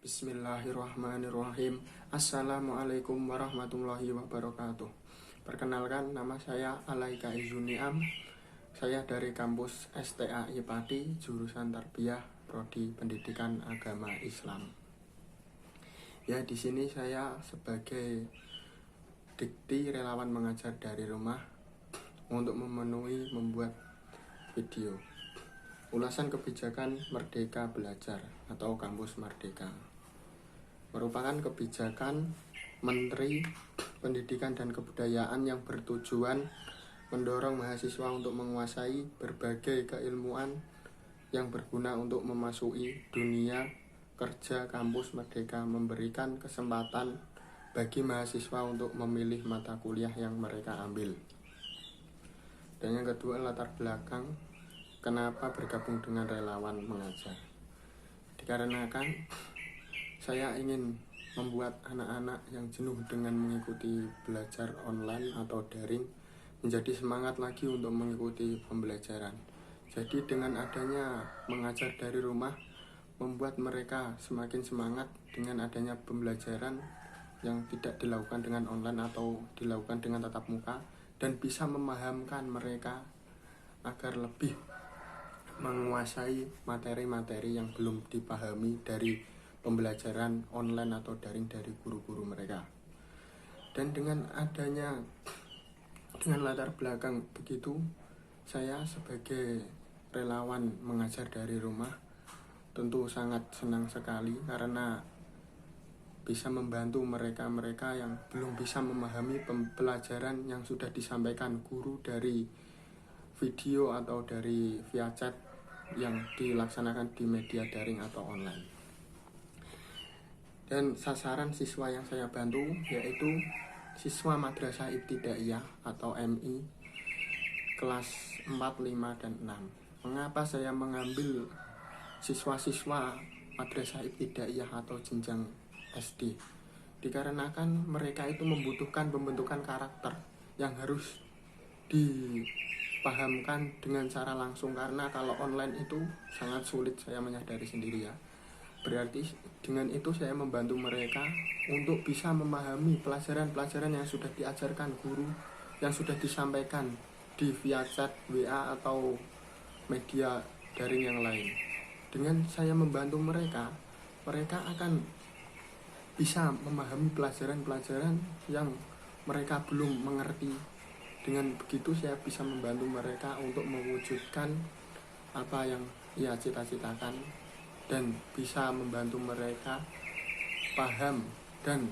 Bismillahirrahmanirrahim. Assalamualaikum warahmatullahi wabarakatuh. Perkenalkan, nama saya Alaika Izuniam. Saya dari kampus STAI Pati, jurusan Tarbiyah, Prodi Pendidikan Agama Islam. Ya, di sini saya sebagai dikti relawan mengajar dari rumah untuk membuat video ulasan kebijakan Merdeka Belajar atau Kampus Merdeka. Merupakan kebijakan Menteri Pendidikan dan Kebudayaan yang bertujuan mendorong mahasiswa untuk menguasai berbagai keilmuan yang berguna untuk memasuki dunia kerja. Kampus Merdeka memberikan kesempatan bagi mahasiswa untuk memilih mata kuliah yang mereka ambil. Dan yang kedua, latar belakang kenapa bergabung dengan relawan mengajar. Dikarenakan saya ingin membuat anak-anak yang jenuh dengan mengikuti belajar online atau daring menjadi semangat lagi untuk mengikuti pembelajaran. Jadi dengan adanya mengajar dari rumah membuat mereka semakin semangat dengan adanya pembelajaran yang tidak dilakukan dengan online atau dilakukan dengan tatap muka, dan bisa memahamkan mereka agar lebih menguasai materi-materi yang belum dipahami dari pembelajaran online atau daring dari guru-guru mereka. Dan dengan latar belakang begitu, saya sebagai relawan mengajar dari rumah tentu sangat senang sekali karena bisa membantu mereka-mereka yang belum bisa memahami pembelajaran yang sudah disampaikan guru dari video atau dari via chat yang dilaksanakan di media daring atau online. Dan sasaran siswa yang saya bantu yaitu siswa Madrasah Ibtidaiyah atau MI kelas 4, 5, dan 6. Mengapa saya mengambil siswa-siswa Madrasah Ibtidaiyah atau jenjang SD? Dikarenakan mereka itu membutuhkan pembentukan karakter yang harus dipahamkan dengan cara langsung, karena kalau online itu sangat sulit, saya menyadari sendiri ya. Berarti dengan itu saya membantu mereka untuk bisa memahami pelajaran-pelajaran yang sudah diajarkan guru, yang sudah disampaikan di via chat, WA, atau media daring yang lain. Dengan saya membantu mereka, mereka akan bisa memahami pelajaran-pelajaran yang mereka belum mengerti. Dengan begitu saya bisa membantu mereka untuk mewujudkan apa yang ia cita-citakan, dan bisa membantu mereka paham dan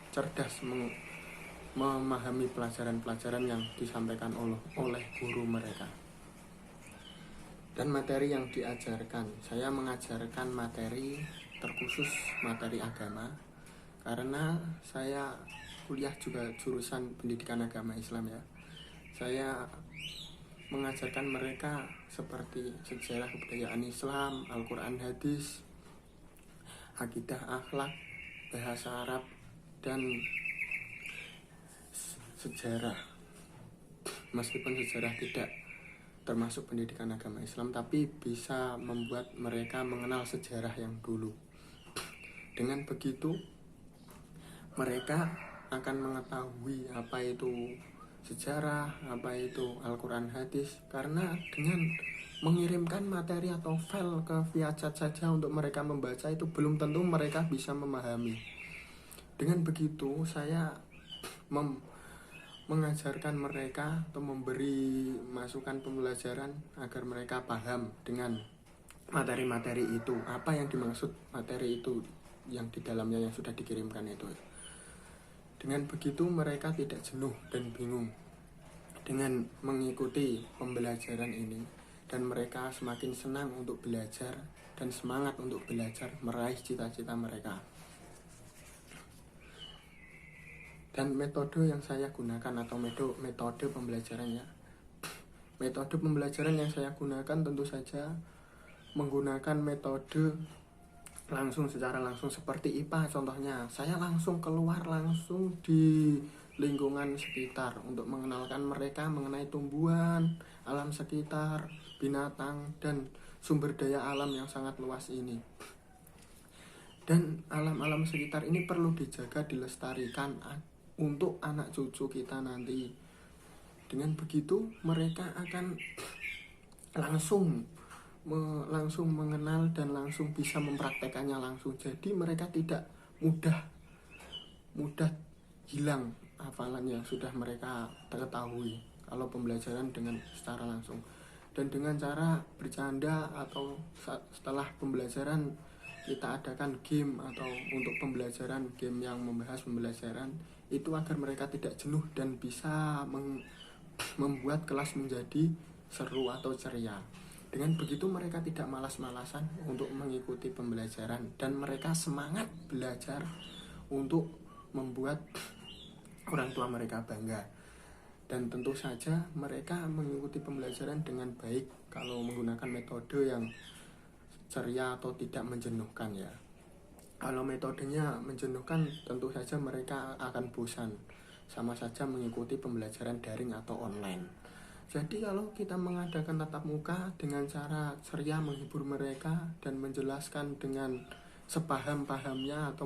cerdas memahami pelajaran-pelajaran yang disampaikan oleh guru mereka. Dan materi yang diajarkan, saya mengajarkan materi terkhusus materi agama, karena saya kuliah juga jurusan pendidikan agama Islam ya. Saya mengajarkan mereka seperti sejarah kebudayaan Islam, Al-Quran, hadis, akidah, akhlak, bahasa Arab, dan sejarah. Meskipun sejarah tidak termasuk pendidikan agama Islam, tapi bisa membuat mereka mengenal sejarah yang dulu. Dengan begitu mereka akan mengetahui apa itu sejarah, apa itu Al-Quran, hadis, karena dengan mengirimkan materi atau file ke via chat saja untuk mereka membaca itu belum tentu mereka bisa memahami. Dengan begitu saya mengajarkan mereka atau memberi masukan pembelajaran agar mereka paham dengan materi-materi itu, apa yang dimaksud materi itu yang di dalamnya yang sudah dikirimkan itu. Dengan begitu mereka tidak jenuh dan bingung dengan mengikuti pembelajaran ini, dan mereka semakin senang untuk belajar dan semangat untuk belajar meraih cita-cita mereka. Dan metode yang saya gunakan atau metode pembelajarannya, metode pembelajaran yang saya gunakan tentu saja menggunakan metode secara langsung seperti IPA contohnya. Saya langsung keluar langsung di lingkungan sekitar untuk mengenalkan mereka mengenai tumbuhan, alam sekitar, binatang, dan sumber daya alam yang sangat luas ini. Dan alam-alam sekitar ini perlu dijaga, dilestarikan untuk anak cucu kita nanti. Dengan begitu mereka akan langsung langsung mengenal dan langsung bisa mempraktekannya langsung. Jadi mereka tidak mudah mudah hilang hafalan yang sudah mereka ketahui kalau pembelajaran dengan secara langsung. Dan dengan cara bercanda atau setelah pembelajaran kita adakan game atau untuk pembelajaran game yang membahas pembelajaran itu agar mereka tidak jenuh dan bisa membuat kelas menjadi seru atau ceria. Dengan begitu mereka tidak malas-malasan untuk mengikuti pembelajaran dan mereka semangat belajar untuk membuat orang tua mereka bangga. Dan tentu saja mereka mengikuti pembelajaran dengan baik kalau menggunakan metode yang ceria atau tidak menjenuhkan ya. Kalau metodenya menjenuhkan tentu saja mereka akan bosan. Sama saja mengikuti pembelajaran daring atau online. Jadi kalau kita mengadakan tatap muka dengan cara ceria menghibur mereka dan menjelaskan dengan sepaham-pahamnya atau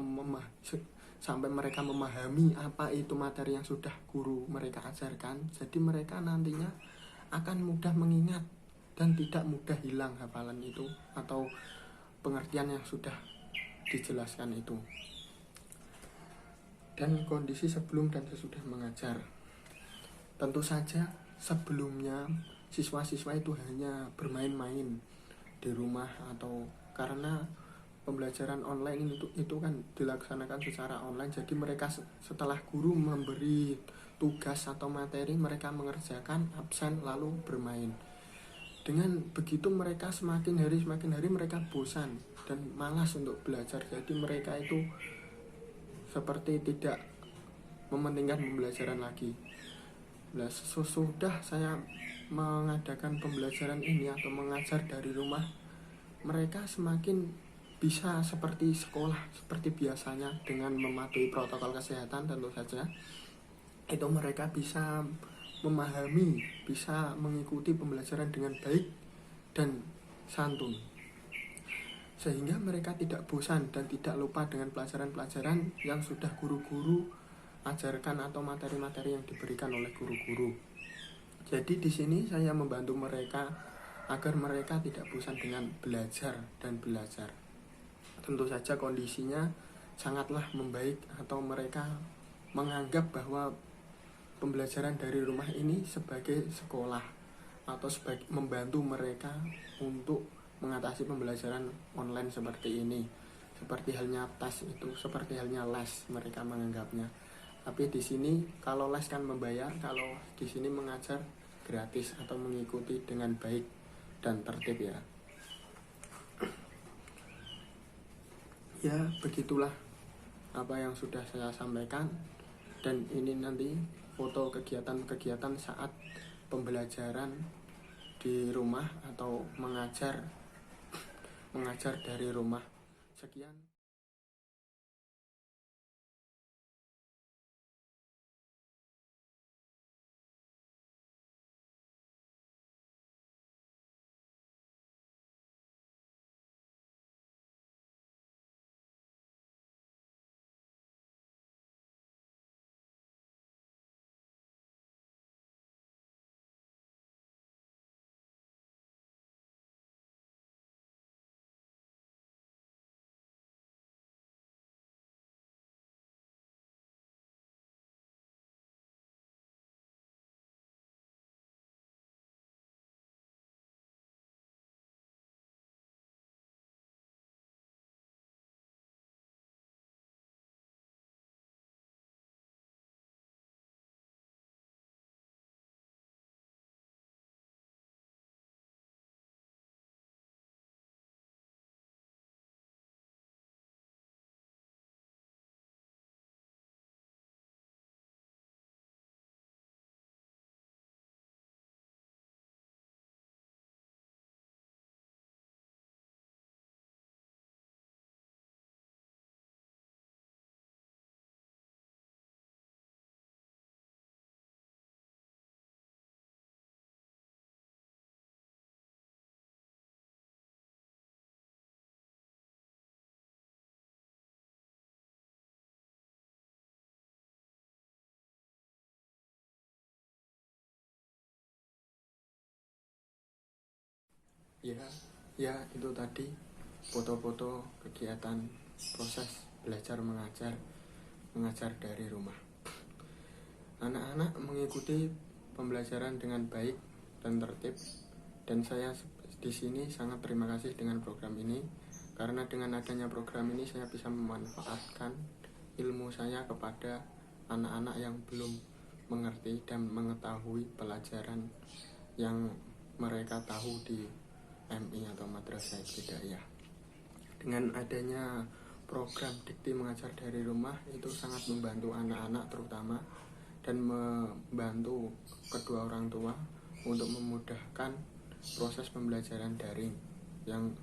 sampai mereka memahami apa itu materi yang sudah guru mereka ajarkan, jadi mereka nantinya akan mudah mengingat dan tidak mudah hilang hafalan itu atau pengertian yang sudah dijelaskan itu. Dan kondisi sebelum dan sesudah mengajar, tentu saja sebelumnya siswa-siswa itu hanya bermain-main di rumah atau karena pembelajaran online itu kan dilaksanakan secara online. Jadi mereka setelah guru memberi tugas atau materi mereka mengerjakan, absen lalu bermain. Dengan begitu mereka semakin hari mereka bosan dan malas untuk belajar. Jadi mereka itu seperti tidak mementingkan pembelajaran lagi. Nah, sesudah saya mengadakan pembelajaran ini atau mengajar dari rumah, mereka semakin bisa seperti sekolah, seperti biasanya dengan mematuhi protokol kesehatan tentu saja. Itu mereka bisa memahami, bisa mengikuti pembelajaran dengan baik dan santun. Sehingga mereka tidak bosan dan tidak lupa dengan pelajaran-pelajaran yang sudah guru-guru ajarkan atau materi-materi yang diberikan oleh guru-guru. Jadi di sini saya membantu mereka agar mereka tidak bosan dengan belajar dan belajar. Tentu saja kondisinya sangatlah membaik atau mereka menganggap bahwa pembelajaran dari rumah ini sebagai sekolah atau sebagai membantu mereka untuk mengatasi pembelajaran online seperti ini. Seperti halnya tes itu, seperti halnya les mereka menganggapnya. Tapi di sini kalau les kan membayar, kalau di sini mengajar gratis atau mengikuti dengan baik dan tertib ya. Ya begitulah apa yang sudah saya sampaikan. Dan ini nanti foto kegiatan-kegiatan saat pembelajaran di rumah atau mengajar dari rumah. Sekian. Ya, ya itu tadi foto-foto kegiatan proses belajar mengajar dari rumah. Anak-anak mengikuti pembelajaran dengan baik dan tertib, dan saya di sini sangat terima kasih dengan program ini, karena dengan adanya program ini saya bisa memanfaatkan ilmu saya kepada anak-anak yang belum mengerti dan mengetahui pelajaran yang mereka tahu di MI atau Madrasah Ibtidaiyah. Dengan adanya program Dikti Mengajar dari Rumah itu sangat membantu anak-anak terutama, dan membantu kedua orang tua untuk memudahkan proses pembelajaran daring yang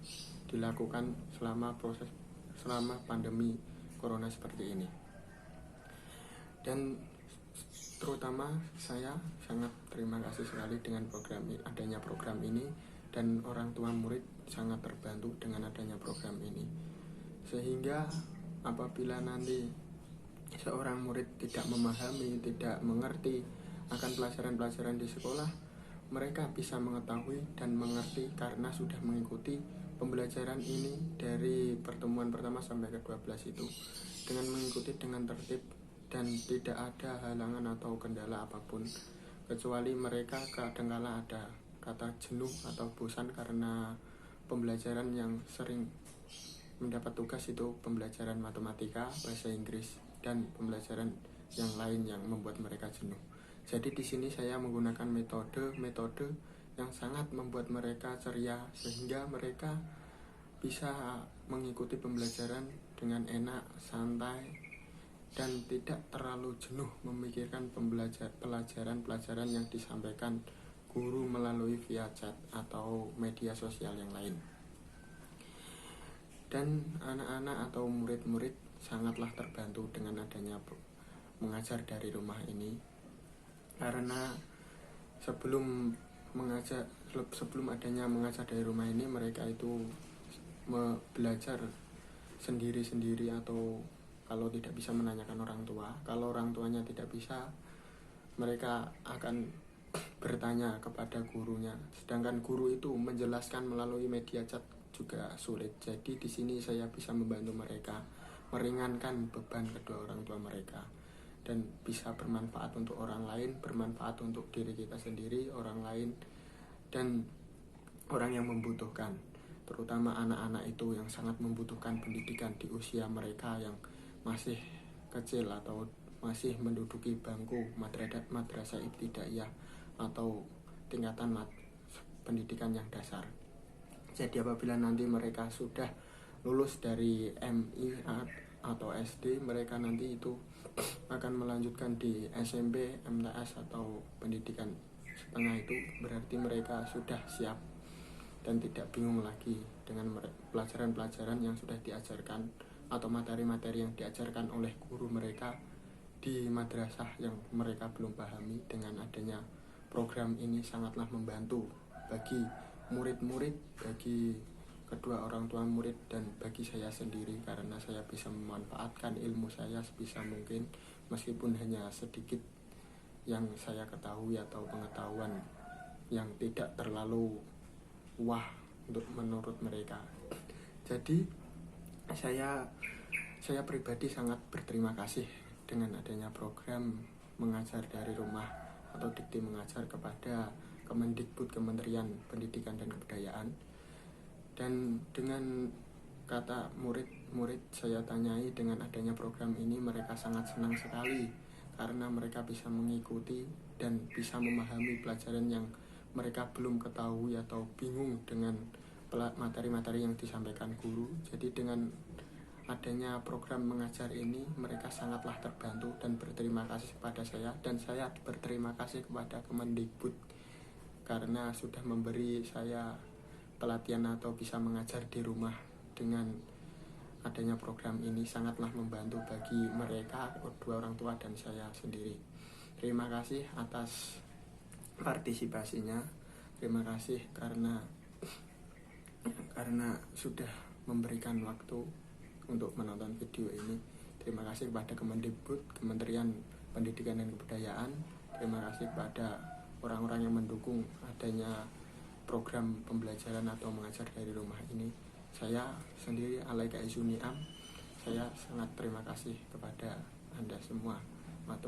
dilakukan selama pandemi corona seperti ini. Dan terutama saya sangat terima kasih sekali dengan adanya program ini, dan orang tua murid sangat terbantu dengan adanya program ini, sehingga apabila nanti seorang murid tidak memahami, tidak mengerti akan pelajaran-pelajaran di sekolah, mereka bisa mengetahui dan mengerti karena sudah mengikuti pembelajaran ini dari pertemuan pertama sampai ke-12 itu dengan mengikuti dengan tertib dan tidak ada halangan atau kendala apapun, kecuali mereka kadangkala ada kata jenuh atau bosan karena pembelajaran yang sering mendapat tugas itu pembelajaran matematika, bahasa Inggris, dan pembelajaran yang lain yang membuat mereka jenuh. Jadi di sini saya menggunakan metode yang sangat membuat mereka ceria, sehingga mereka bisa mengikuti pembelajaran dengan enak, santai, dan tidak terlalu jenuh memikirkan pelajaran yang disampaikan guru melalui via chat atau media sosial yang lain. Dan anak-anak atau murid-murid sangatlah terbantu dengan adanya mengajar dari rumah ini, karena sebelum adanya mengajar dari rumah ini, mereka itu belajar sendiri-sendiri, atau kalau tidak bisa menanyakan orang tua. Kalau orang tuanya tidak bisa, mereka akan bertanya kepada gurunya, sedangkan guru itu menjelaskan melalui media chat juga sulit. Jadi di sini saya bisa membantu mereka, meringankan beban kedua orang tua mereka, dan bisa bermanfaat untuk orang lain, bermanfaat untuk diri kita sendiri, orang lain, dan orang yang membutuhkan, terutama anak-anak itu yang sangat membutuhkan pendidikan di usia mereka yang masih kecil atau masih menduduki bangku madrasah ibtidaiyah atau tingkatan pendidikan yang dasar. Jadi apabila nanti mereka sudah lulus dari MI atau SD, mereka nanti itu akan melanjutkan di SMP, MTS atau pendidikan setengah, itu berarti mereka sudah siap dan tidak bingung lagi dengan pelajaran-pelajaran yang sudah diajarkan atau materi-materi yang diajarkan oleh guru mereka di madrasah yang mereka belum pahami. Dengan adanya program ini sangatlah membantu bagi murid-murid, bagi kedua orang tua murid, dan bagi saya sendiri, karena saya bisa memanfaatkan ilmu saya sebisa mungkin, meskipun hanya sedikit yang saya ketahui atau pengetahuan yang tidak terlalu wah untuk menurut mereka. Jadi saya pribadi sangat berterima kasih dengan adanya program mengajar dari rumah atau Dikti Mengajar kepada Kemendikbud, Kementerian Pendidikan dan Kebudayaan. Dan dengan kata murid-murid saya tanyai, dengan adanya program ini mereka sangat senang sekali, karena mereka bisa mengikuti dan bisa memahami pelajaran yang mereka belum ketahui atau bingung dengan materi-materi yang disampaikan guru. Jadi dengan adanya program mengajar ini, mereka sangatlah terbantu dan berterima kasih kepada saya, dan saya berterima kasih kepada Kemendikbud karena sudah memberi saya pelatihan atau bisa mengajar di rumah. Dengan adanya program ini sangatlah membantu bagi mereka, kedua orang tua, dan saya sendiri. Terima kasih atas partisipasinya. Terima kasih karena sudah memberikan waktu untuk menonton video ini. Terima kasih kepada Kemendikbud, Kementerian Pendidikan dan Kebudayaan. Terima kasih kepada orang-orang yang mendukung adanya program pembelajaran atau mengajar dari rumah ini. Saya sendiri Alaika Izuniam, saya sangat terima kasih kepada Anda semua. Matur